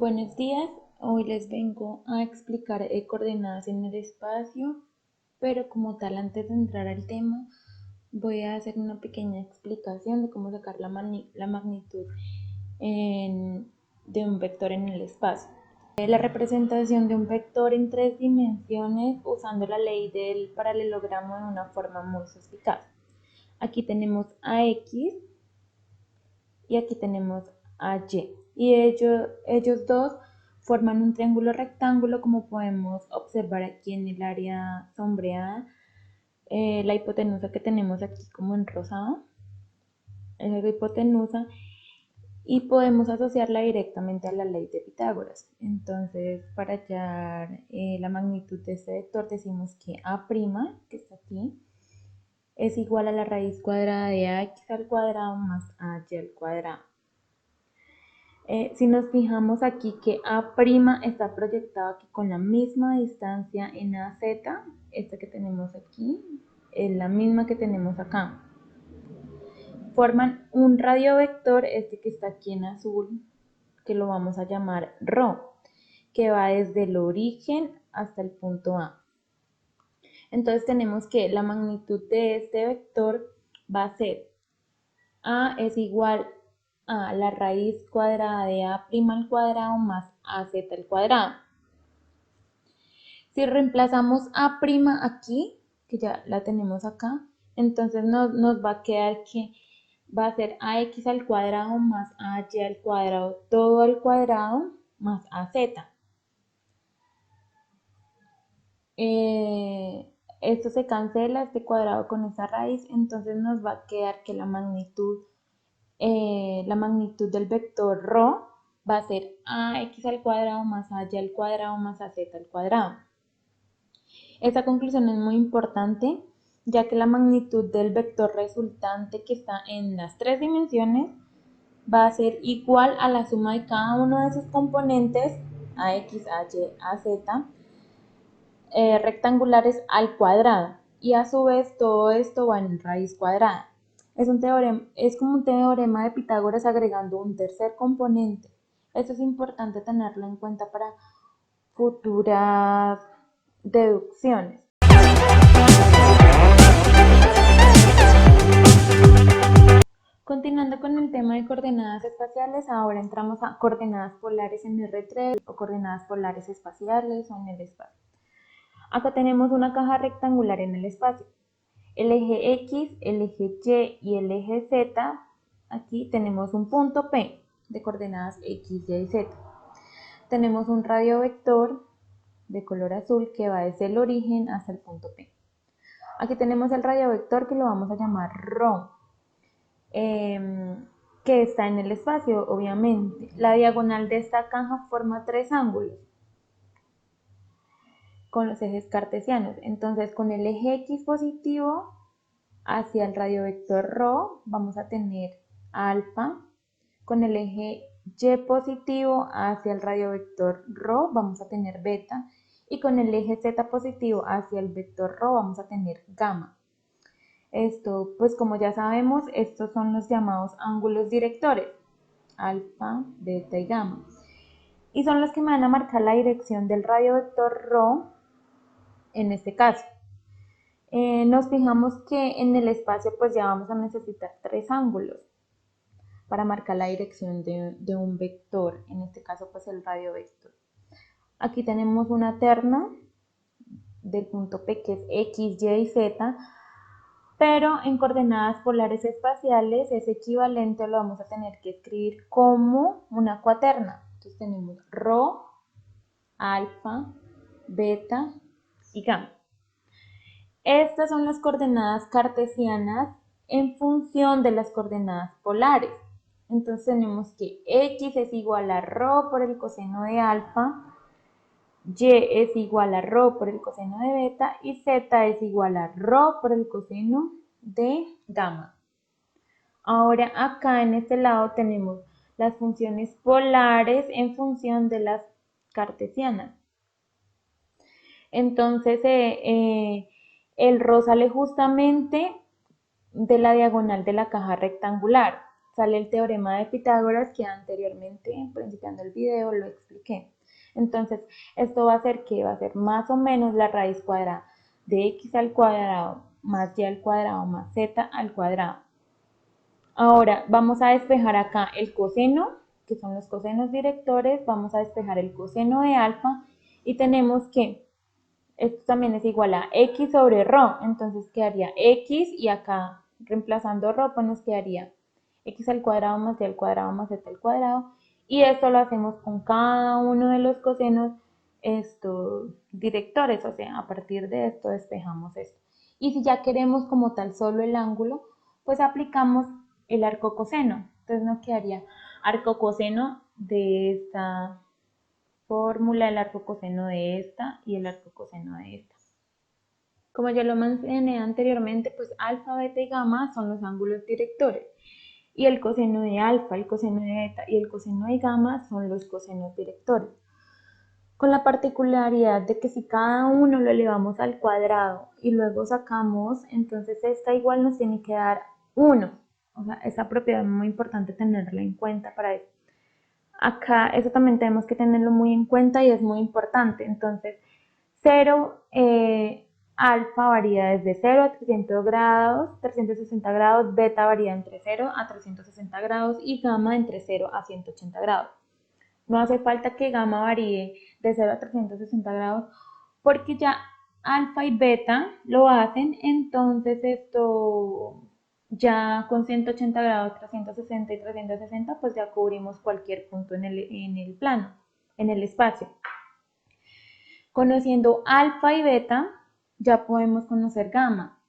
Buenos días, hoy les vengo a explicar coordenadas en el espacio, pero como tal, antes de entrar al tema, voy a hacer una pequeña explicación de cómo sacar la magnitud de un vector en el espacio. La representación de un vector en 3 dimensiones usando la ley del paralelogramo de una forma muy suspicaz. Aquí tenemos a X y aquí tenemos a Y. Y ellos dos forman un triángulo rectángulo, como podemos observar aquí en el área sombreada. La hipotenusa que tenemos aquí como en rosado es la hipotenusa, y podemos asociarla directamente a la ley de Pitágoras. Entonces, para hallar la magnitud de este vector, decimos que A', que está aquí, es igual a la raíz cuadrada de AX al cuadrado más AY al cuadrado. Si nos fijamos aquí que A' está proyectado aquí con la misma distancia en AZ, esta que tenemos aquí es la misma que tenemos acá. Forman un radiovector, este que está aquí en azul, que lo vamos a llamar ρ, que va desde el origen hasta el punto A. Entonces tenemos que la magnitud de este vector va a ser A es igual a la raíz cuadrada de A' al cuadrado más AZ al cuadrado. Si reemplazamos A' aquí, que ya la tenemos acá, entonces nos va a quedar que va a ser AX al cuadrado más AY al cuadrado, todo al cuadrado, más AZ. Esto se cancela, este cuadrado con esta raíz, entonces nos va a quedar que la magnitud del vector ρ va a ser ax al cuadrado más ay al cuadrado más az al cuadrado. Esta conclusión es muy importante, ya que la magnitud del vector resultante, que está en las 3 dimensiones, va a ser igual a la suma de cada uno de sus componentes, ax, ay, az, rectangulares al cuadrado, y a su vez todo esto va en raíz cuadrada. Es como un teorema de Pitágoras agregando un tercer componente. Esto es importante tenerlo en cuenta para futuras deducciones. Continuando con el tema de coordenadas espaciales, ahora entramos a coordenadas polares en R3 o coordenadas polares espaciales o en el espacio. Acá tenemos una caja rectangular en el espacio. El eje X, el eje Y y el eje Z, aquí tenemos un punto P de coordenadas X, Y y Z. Tenemos un radiovector de color azul que va desde el origen hasta el punto P. Aquí tenemos el radiovector que lo vamos a llamar ρ, que está en el espacio, obviamente. La diagonal de esta caja forma 3 ángulos con los ejes cartesianos. Entonces, con el eje X positivo hacia el radiovector ρ vamos a tener alfa, con el eje Y positivo hacia el radiovector ρ vamos a tener beta, y con el eje Z positivo hacia el vector ρ vamos a tener gamma. Esto, pues como ya sabemos, estos son los llamados ángulos directores, alfa, beta y gamma, y son los que me van a marcar la dirección del radiovector ρ en este caso. Nos fijamos que en el espacio pues ya vamos a necesitar 3 ángulos para marcar la dirección de un vector, en este caso pues el radiovector. Aquí tenemos una terna del punto P que es X, Y y Z, pero en coordenadas polares espaciales ese equivalente lo vamos a tener que escribir como una cuaterna. Entonces tenemos ρ, alfa, beta y gamma. Estas son las coordenadas cartesianas en función de las coordenadas polares. Entonces tenemos que X es igual a ρ por el coseno de alfa, Y es igual a ρ por el coseno de beta y Z es igual a ρ por el coseno de gamma. Ahora acá en este lado tenemos las funciones polares en función de las cartesianas. Entonces el ρ sale justamente de la diagonal de la caja rectangular. sale el teorema de Pitágoras que anteriormente, principiando el video, lo expliqué. Entonces, esto va a ser que va a ser más o menos la raíz cuadrada de x al cuadrado más y al cuadrado más z al cuadrado. Ahora vamos a despejar acá el coseno, que son los cosenos directores, vamos a despejar el coseno de alfa y tenemos que esto también es igual a x sobre rho, entonces quedaría x y acá reemplazando rho pues nos quedaría x al cuadrado más y al cuadrado más z al cuadrado, y esto lo hacemos con cada uno de los cosenos directores, o sea, a partir de esto despejamos esto. Y si ya queremos como tal solo el ángulo, pues aplicamos el arco coseno, entonces nos quedaría arco coseno de esta fórmula, el arco coseno de esta y el arco coseno de esta. Como ya lo mencioné anteriormente, pues alfa, beta y gamma son los ángulos directores. Y el coseno de alfa, el coseno de beta y el coseno de gamma son los cosenos directores. Con la particularidad de que si cada uno lo elevamos al cuadrado y luego sacamos, entonces esta igual nos tiene que dar 1. O sea, esa propiedad es muy importante tenerla en cuenta para esto. Acá eso también tenemos que tenerlo muy en cuenta y es muy importante. Entonces, 0 alfa varía desde 0 a 300 grados, 360 grados, beta varía entre 0 a 360 grados y gamma entre 0 a 180 grados. No hace falta que gamma varíe de 0 a 360 grados porque ya alfa y beta lo hacen, entonces esto ya con 180 grados, 360 y 360 pues ya cubrimos cualquier punto en el plano, en el espacio. Conociendo alfa y beta, ya podemos conocer gamma.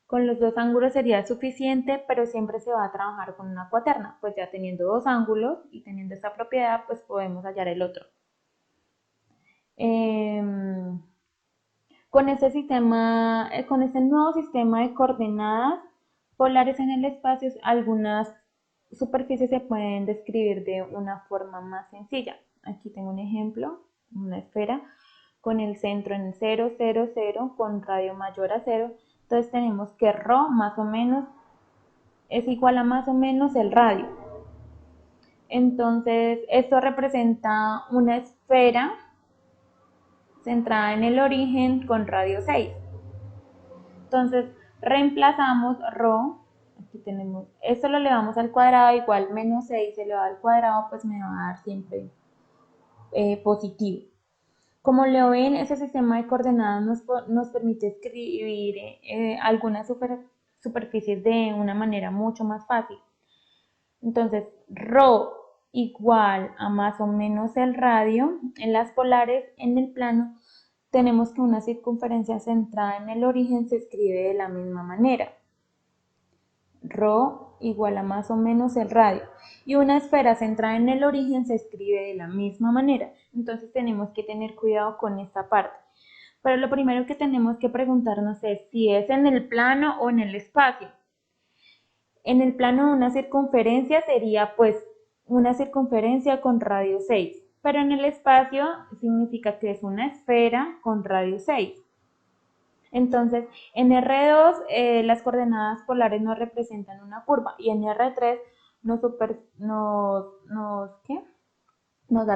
Con los dos ángulos sería suficiente, pero siempre se va a trabajar con una cuaterna, pues ya teniendo dos ángulos y teniendo esta propiedad, pues podemos hallar el otro. Con este nuevo sistema de coordenadas polares en el espacio, algunas superficies se pueden describir de una forma más sencilla. Aquí tengo un ejemplo, una esfera con el centro en 0, 0, 0, con radio mayor a 0. Entonces tenemos que ρ más o menos es igual a más o menos el radio. Entonces esto representa una esfera centrada en el origen con radio 6. Entonces reemplazamos ρ, aquí tenemos, esto lo elevamos al cuadrado, igual menos 6 elevado al cuadrado, pues me va a dar siempre positivo. Como lo ven, ese sistema de coordenadas nos permite escribir algunas superficies de una manera mucho más fácil. Entonces, ρ igual a más o menos el radio, en las polares, en el plano, tenemos que una circunferencia centrada en el origen se escribe de la misma manera. ρ igual a más o menos el radio. Y una esfera centrada en el origen se escribe de la misma manera. Entonces tenemos que tener cuidado con esta parte. Pero lo primero que tenemos que preguntarnos es si es en el plano o en el espacio. En el plano de una circunferencia sería pues una circunferencia con radio 6. Pero en el espacio significa que es una esfera con radio 6. Entonces, en R2 las coordenadas polares nos representan una curva y en R3 nos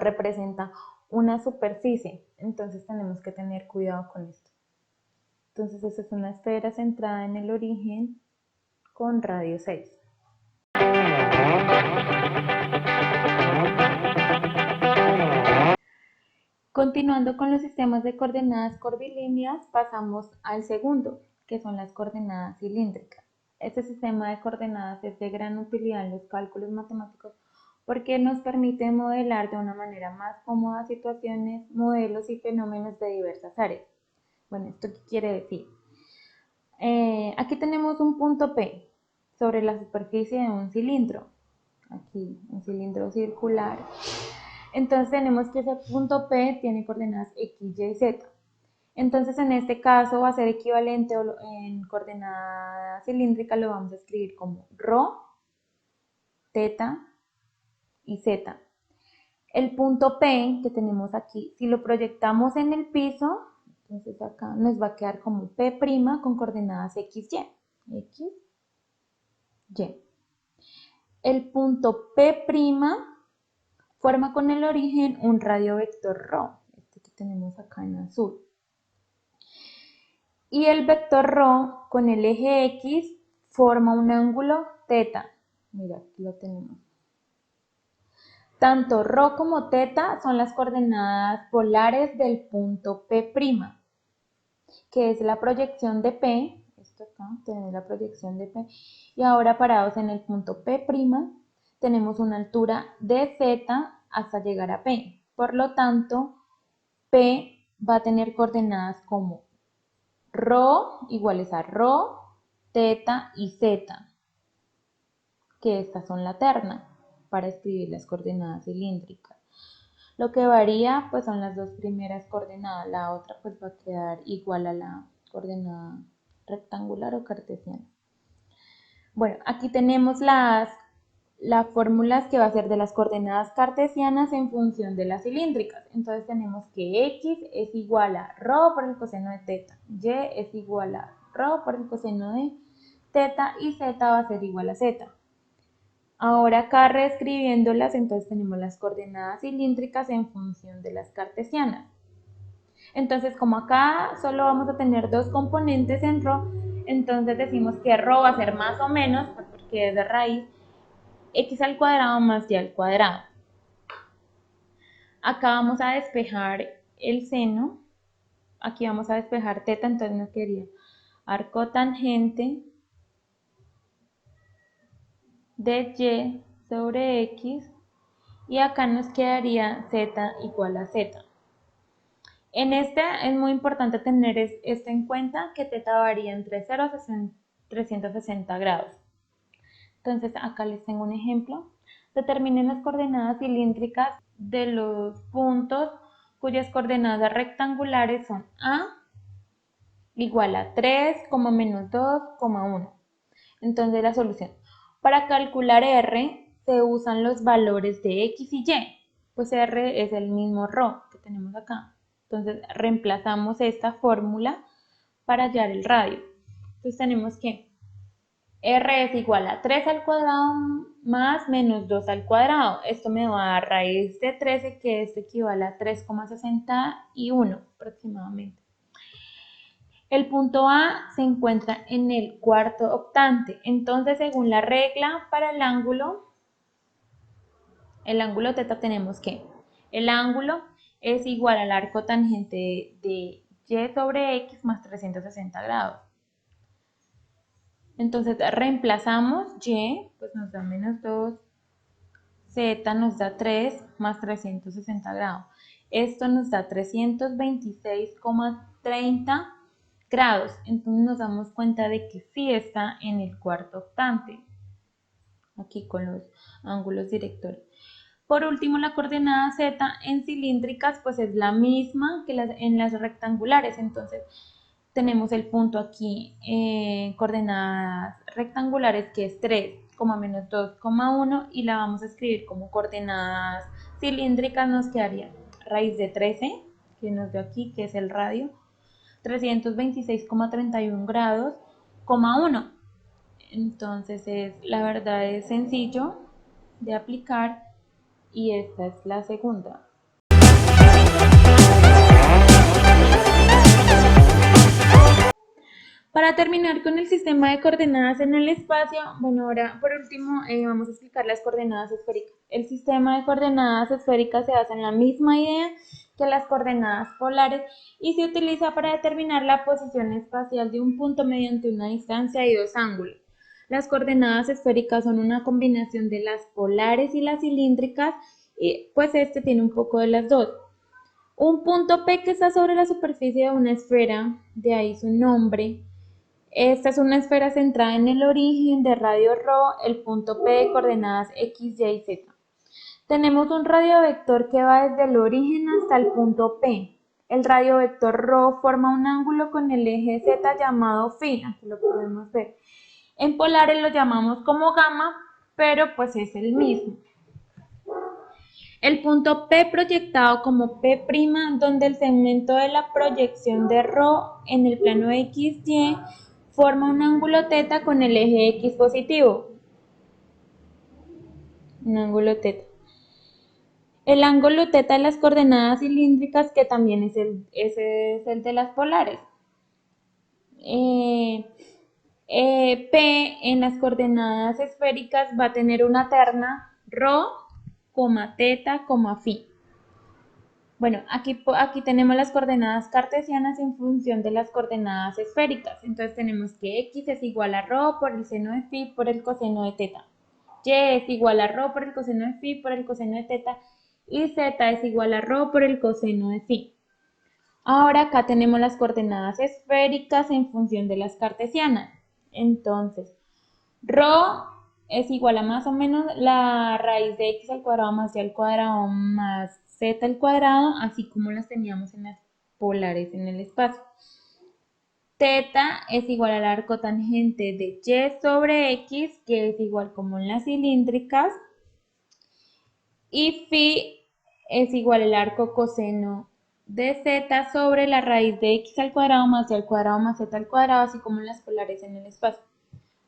representa una superficie. Entonces tenemos que tener cuidado con esto. Entonces, esta es una esfera centrada en el origen con radio 6. Continuando con los sistemas de coordenadas curvilíneas, pasamos al segundo, que son las coordenadas cilíndricas. Este sistema de coordenadas es de gran utilidad en los cálculos matemáticos porque nos permite modelar de una manera más cómoda situaciones, modelos y fenómenos de diversas áreas. Bueno, ¿esto qué quiere decir? Aquí tenemos un punto P sobre la superficie de un cilindro. Aquí, un cilindro circular. Entonces tenemos que ese punto P tiene coordenadas X, Y, Z. Entonces en este caso va a ser equivalente en coordenada cilíndrica, lo vamos a escribir como ρ, θ y Z. El punto P que tenemos aquí, si lo proyectamos en el piso, entonces acá nos va a quedar como P' con coordenadas X, Y. X, Y. El punto P' forma con el origen un radiovector ρ, este que tenemos acá en azul. Y el vector ρ con el eje X forma un ángulo θ. Mira, aquí lo tenemos. Tanto ρ como θ son las coordenadas polares del punto P', que es la proyección de P. Esto acá, tenemos la proyección de P. Y ahora parados en el punto P', tenemos una altura de Z hasta llegar a P. Por lo tanto, P va a tener coordenadas como ρ iguales a ρ, θ y Z, que estas son la terna para escribir las coordenadas cilíndricas. Lo que varía pues son las dos primeras coordenadas, la otra pues va a quedar igual a la coordenada rectangular o cartesiana. Bueno, aquí tenemos las fórmulas que va a ser de las coordenadas cartesianas en función de las cilíndricas. Entonces tenemos que x es igual a ρ por el coseno de θ, y es igual a ρ por el coseno de θ y z va a ser igual a z. Ahora acá reescribiéndolas, entonces tenemos las coordenadas cilíndricas en función de las cartesianas. Entonces, como acá solo vamos a tener dos componentes en ρ, entonces decimos que ρ va a ser más o menos, porque es de raíz, x al cuadrado más y al cuadrado. Acá vamos a despejar el seno, aquí vamos a despejar θ, entonces nos quedaría arco tangente de y sobre x, y acá nos quedaría z igual a z. En este es muy importante tener esto en cuenta, que θ varía entre 0 a 360 grados. Entonces acá les tengo un ejemplo. Determinen las coordenadas cilíndricas de los puntos cuyas coordenadas rectangulares son A igual a 3, menos 2, 1. Entonces la solución. Para calcular R se usan los valores de X y Y, pues R es el mismo ρ que tenemos acá. Entonces reemplazamos esta fórmula para hallar el radio. Entonces tenemos que R es igual a 3 al cuadrado más menos 2 al cuadrado. Esto me va a dar raíz de 13, que esto equivale a 3,61 aproximadamente. El punto A se encuentra en el cuarto octante. Entonces, según la regla para el ángulo θ, tenemos que el ángulo es igual al arco tangente de y sobre x más 360 grados. Entonces reemplazamos y, pues nos da menos 2, z nos da 3 más 360 grados. Esto nos da 326,30 grados. Entonces nos damos cuenta de que sí está en el cuarto octante, aquí con los ángulos directores. Por último, la coordenada z en cilíndricas pues es la misma que en las rectangulares. Entonces tenemos el punto aquí, coordenadas rectangulares, que es 3, menos 2, 1, y la vamos a escribir como coordenadas cilíndricas. Nos quedaría raíz de 13, que nos dio aquí, que es el radio, 326,31 grados, 1. Entonces la verdad es sencillo de aplicar, y esta es la segunda. Para terminar con el sistema de coordenadas en el espacio, bueno, ahora por último vamos a explicar las coordenadas esféricas. El sistema de coordenadas esféricas se basa en la misma idea que las coordenadas polares y se utiliza para determinar la posición espacial de un punto mediante una distancia y dos ángulos. Las coordenadas esféricas son una combinación de las polares y las cilíndricas, y pues este tiene un poco de las dos. Un punto P que está sobre la superficie de una esfera, de ahí su nombre. Esta es una esfera centrada en el origen de radio ρ, el punto P de coordenadas x, y y z. Tenemos un radiovector que va desde el origen hasta el punto P. El radiovector ρ forma un ángulo con el eje z llamado φ, aquí lo podemos ver. En polares lo llamamos como gamma, pero pues es el mismo. El punto P proyectado como P', donde el segmento de la proyección de ρ en el plano XY forma un ángulo θ con el eje X positivo. un ángulo teta. El ángulo teta de las coordenadas cilíndricas, que también ese es el de las polares. P en las coordenadas esféricas va a tener una terna ρ, teta, phi. Bueno, aquí tenemos las coordenadas cartesianas en función de las coordenadas esféricas. Entonces tenemos que x es igual a ρ por el seno de phi por el coseno de teta. Y es igual a ρ por el coseno de phi por el coseno de teta. Y z es igual a ρ por el coseno de phi. Ahora acá tenemos las coordenadas esféricas en función de las cartesianas. Entonces, ρ es igual a más o menos la raíz de x al cuadrado más y al cuadrado más z al cuadrado, así como las teníamos en las polares en el espacio. Teta es igual al arco tangente de y sobre x, que es igual como en las cilíndricas. Y phi es igual al arco coseno de z sobre la raíz de x al cuadrado más y al cuadrado más z al cuadrado, así como en las polares en el espacio.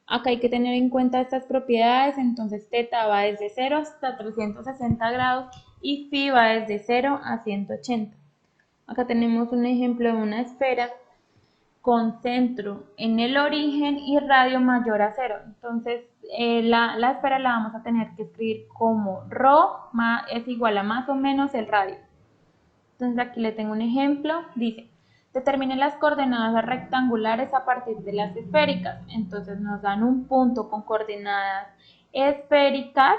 Acá hay que tener en cuenta estas propiedades, entonces teta va desde 0 hasta 360 grados y phi va desde 0 a 180. Acá tenemos un ejemplo de una esfera con centro en el origen y radio mayor a 0. Entonces la esfera la vamos a tener que escribir como ρ es igual a más o menos el radio. Entonces aquí le tengo un ejemplo, dice, determine las coordenadas rectangulares a partir de las esféricas. Entonces nos dan un punto con coordenadas esféricas,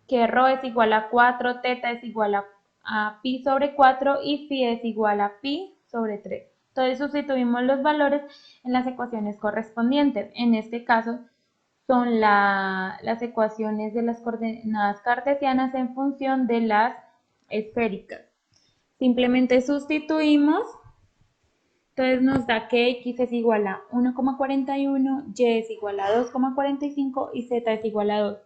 que ρ es igual a 4, teta es igual a pi sobre 4 y phi es igual a pi sobre 3. Entonces sustituimos los valores en las ecuaciones correspondientes. En este caso son las ecuaciones de las coordenadas cartesianas en función de las esféricas. Simplemente sustituimos, entonces nos da que x es igual a 1,41, y es igual a 2,45 y z es igual a 2.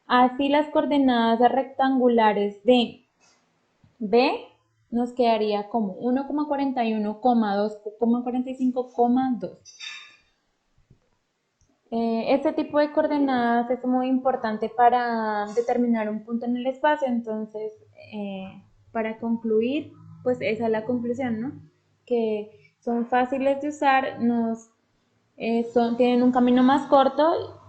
Así las coordenadas rectangulares de B nos quedaría como 1,41, 2,45, 2. Este tipo de coordenadas es muy importante para determinar un punto en el espacio, entonces para concluir, pues esa es la conclusión, ¿no? Que son fáciles de usar, tienen un camino más corto